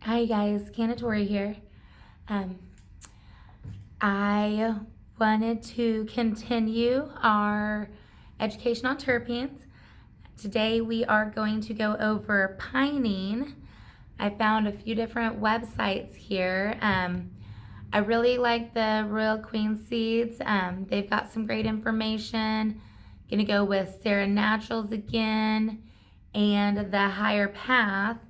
Hi guys, Canna Tori here. Um, I wanted to continue our education on terpenes. Today we are going to go over pinene. I found a few different websites here. I really like the Royal Queen seeds. They've got some great information. Gonna go with Sarah Naturals again and the Higher Path.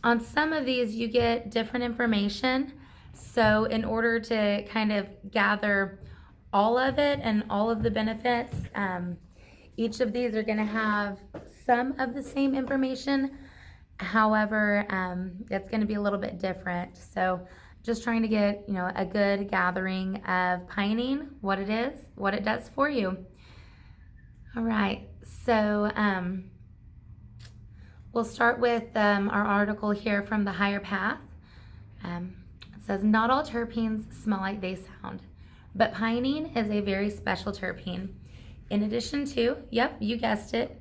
On some of these, you get different information. So in order to kind of gather all of it and all of the benefits, each of these are going to have some of the same information. However, it's going to be a little bit different. So just trying to get, a good gathering of pinene, what it is, what it does for you. All right. So, we'll start with our article here from the Higher Path. It says, not all terpenes smell like they sound, but pinene is a very special terpene. In addition to, yep, you guessed it,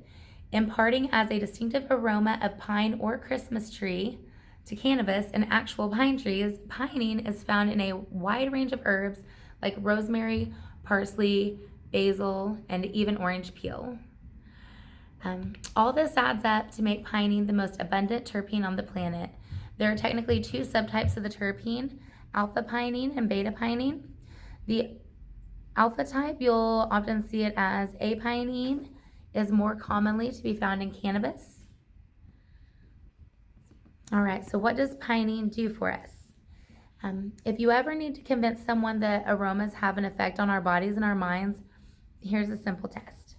imparting as a distinctive aroma of pine or Christmas tree to cannabis and actual pine trees, pinene is found in a wide range of herbs like rosemary, parsley, basil, and even orange peel. All this adds up to make pinene the most abundant terpene on the planet. There are technically two subtypes of the terpene, alpha pinene and beta pinene. The alpha type, you'll often see it as apinene, is more commonly to be found in cannabis. All right, so what does pinene do for us? If you ever need to convince someone that aromas have an effect on our bodies and our minds, here's a simple test.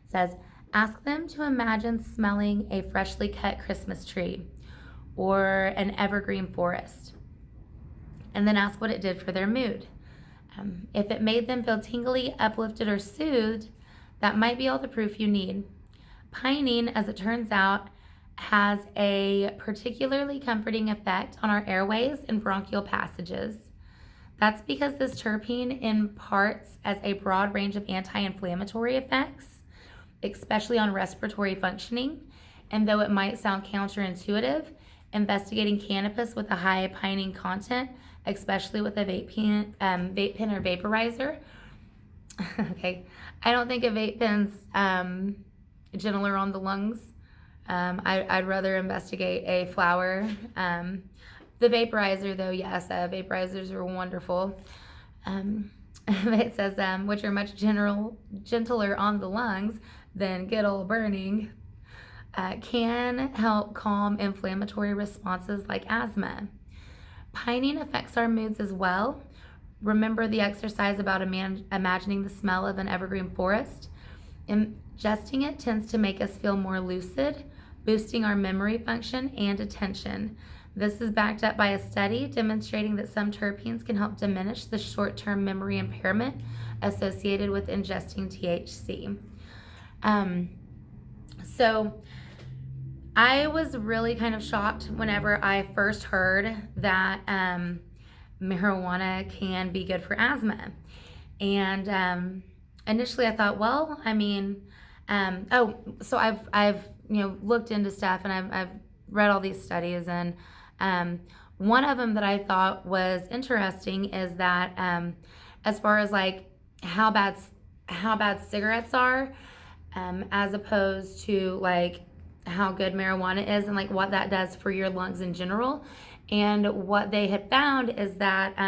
It says, ask them to imagine smelling a freshly cut Christmas tree or an evergreen forest, and then ask what it did for their mood. If it made them feel tingly, uplifted, or soothed, that might be all the proof you need. Pinene, as it turns out, has a particularly comforting effect on our airways and bronchial passages. That's because this terpene imparts as a broad range of anti-inflammatory effects, especially on respiratory functioning. And though it might sound counterintuitive, investigating cannabis with a high pinene content, especially with a vape pen or vaporizer. Okay, I don't think a vape pen's gentler on the lungs. I'd rather investigate a flower. The vaporizer, though, yes, vaporizers are wonderful. It says, which are much gentler on the lungs than good old burning, can help calm inflammatory responses like asthma. Pinene affects our moods as well. Remember the exercise about imagining the smell of an evergreen forest? Ingesting it tends to make us feel more lucid, boosting our memory function and attention. This is backed up by a study demonstrating that some terpenes can help diminish the short-term memory impairment associated with ingesting THC. So I was really kind of shocked whenever I first heard that marijuana can be good for asthma. And initially I thought, well, I mean, so I've looked into stuff, and I've read all these studies, and one of them that I thought was interesting is that as far as like how bad cigarettes are, as opposed to like how good marijuana is and like what that does for your lungs in general. And what they had found is that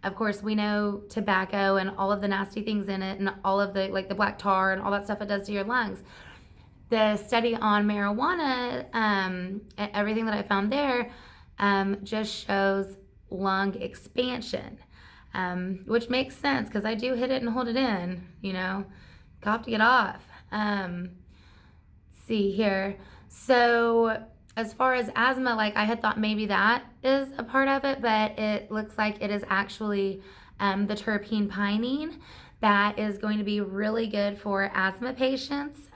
of course we know tobacco and all of the nasty things in it and all of the like the black tar and all that stuff it does to your lungs. The study on marijuana, everything that I found there, just shows lung expansion, which makes sense because I do hit it and hold it in, cough to get off. See here. So as far as asthma, like I had thought maybe that is a part of it, but it looks like it is actually the terpene pinene that is going to be really good for asthma patients.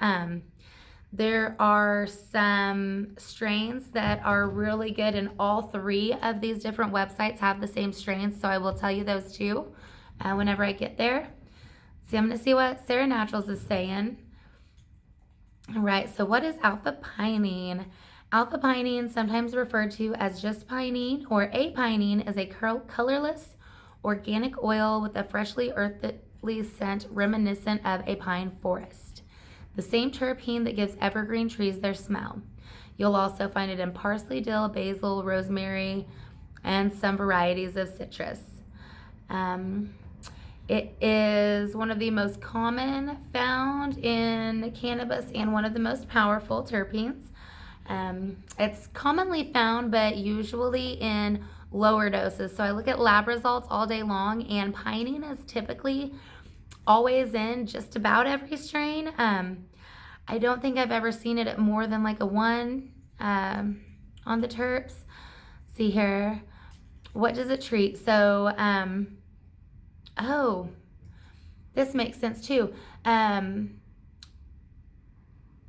There are some strains that are really good, and all three of these different websites have the same strains, so I will tell you those too whenever I get there. See, I'm going to see what Sarah Naturals is saying. All right, so what is alpha pinene? Alpha pinene, sometimes referred to as just pinene or a-pinene, is a colorless organic oil with a freshly earthly scent reminiscent of a pine forest. The same terpene that gives evergreen trees their smell. You'll also find it in parsley, dill, basil, rosemary, and some varieties of citrus. It is one of the most common found in cannabis and one of the most powerful terpenes. It's commonly found, but usually in lower doses. So I look at lab results all day long, and pinene is typically always in just about every strain. I don't think I've ever seen it at more than like a 1 on the terps. See here. What does it treat? So, oh, this makes sense too.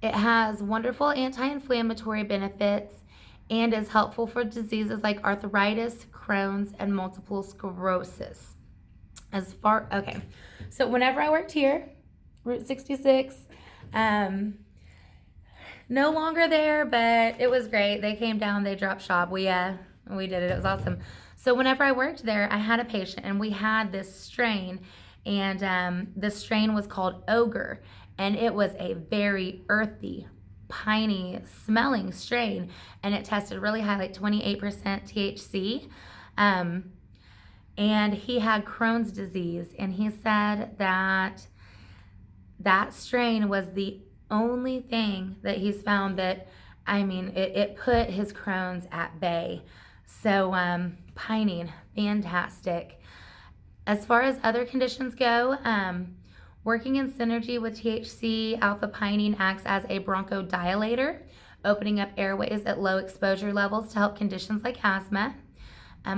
It has wonderful anti-inflammatory benefits and is helpful for diseases like arthritis, Crohn's, and multiple sclerosis. Okay. So whenever I worked here, Route 66, no longer there, but it was great. They came down, they dropped shop. We did it. It was awesome. So whenever I worked there, I had a patient, and we had this strain, and this strain was called Ogre, and it was a very earthy, piney smelling strain, and it tested really high, like 28% THC. And he had Crohn's disease, and he said that that strain was the only thing that he's found that, it put his Crohn's at bay. So pinene, fantastic. As far as other conditions go, working in synergy with THC, alpha pinene acts as a bronchodilator, opening up airways at low exposure levels to help conditions like asthma.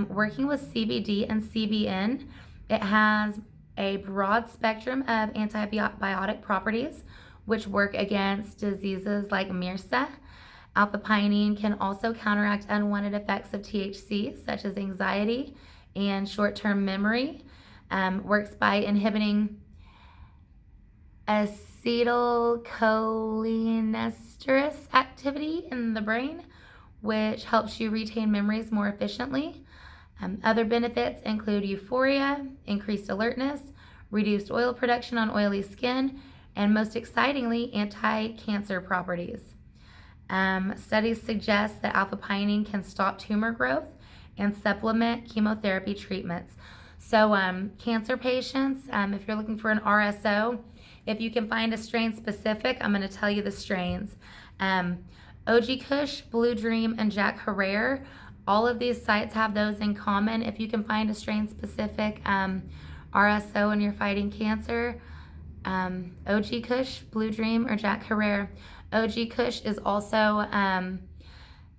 Working with CBD and CBN, it has a broad spectrum of antibiotic properties, which work against diseases like MRSA. Alpha pinene can also counteract unwanted effects of THC, such as anxiety and short-term memory. Works by inhibiting acetylcholinesterase activity in the brain, which helps you retain memories more efficiently. Other benefits include euphoria, increased alertness, reduced oil production on oily skin, and most excitingly, anti-cancer properties. Studies suggest that alpha pinene can stop tumor growth and supplement chemotherapy treatments. So cancer patients, if you're looking for an RSO, if you can find a strain specific, I'm going to tell you the strains. OG Kush, Blue Dream, and Jack Herrera, all of these sites have those in common. If you can find a strain specific RSO and you're fighting cancer, OG Kush, Blue Dream, or Jack Herrera. OG Kush is also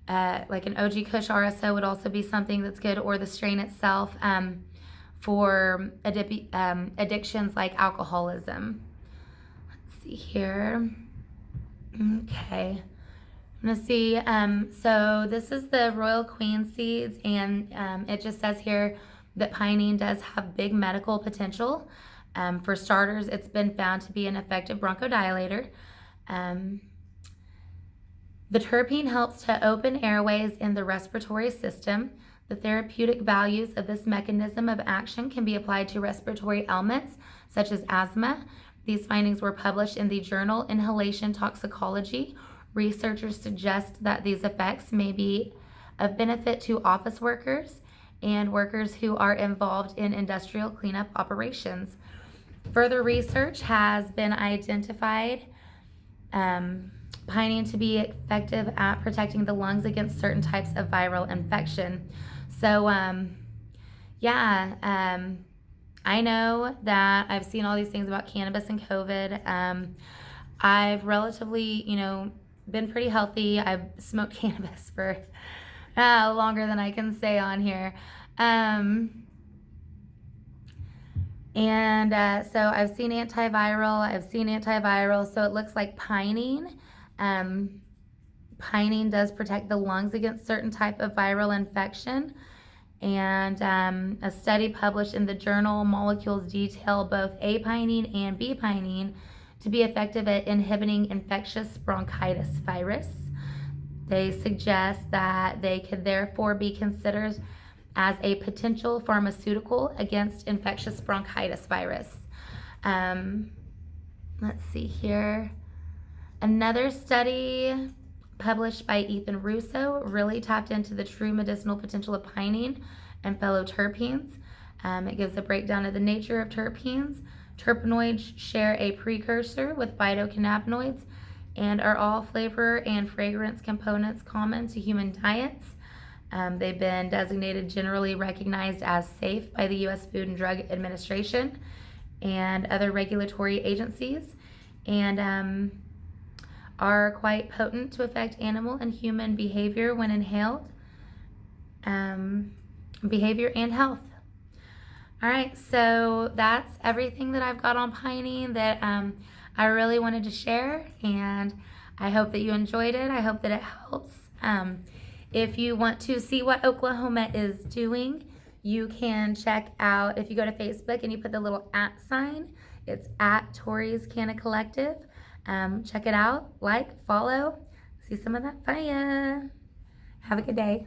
like an OG Kush RSO would also be something that's good, or the strain itself for addictions like alcoholism. Let's see here. Okay. I'm going to see. So this is the Royal Queen seeds, and it just says here that pinene does have big medical potential. For starters, it's been found to be an effective bronchodilator. The terpene helps to open airways in the respiratory system. The therapeutic values of this mechanism of action can be applied to respiratory ailments such as asthma. These findings were published in the journal Inhalation Toxicology. Researchers suggest that these effects may be of benefit to office workers and workers who are involved in industrial cleanup operations. Further research has been identified pinene to be effective at protecting the lungs against certain types of viral infection. So, I know that I've seen all these things about cannabis and COVID. I've relatively, been pretty healthy. I've smoked cannabis for longer than I can say on here. So I've seen antiviral. So it looks like pinene. Pinene does protect the lungs against certain type of viral infection. And a study published in the journal Molecules detail both A-pinene and B-pinene to be effective at inhibiting infectious bronchitis virus. They suggest that they could therefore be considered as a potential pharmaceutical against infectious bronchitis virus. Let's see here. Another study published by Ethan Russo really tapped into the true medicinal potential of pinene and fellow terpenes. It gives a breakdown of the nature of terpenes. Terpenoids share a precursor with phytocannabinoids and are all flavor and fragrance components common to human diets. They've been designated generally recognized as safe by the U.S. Food and Drug Administration and other regulatory agencies, and are quite potent to affect animal and human behavior when inhaled, behavior and health. All right, so that's everything that I've got on pinene that I really wanted to share, and I hope that you enjoyed it. I hope that it helps. If you want to see what Oklahoma is doing, you can check out, if you go to Facebook and you put the little @ sign, it's at Tori's Canna Collective. Check it out, like, follow, see some of that fire. Have a good day.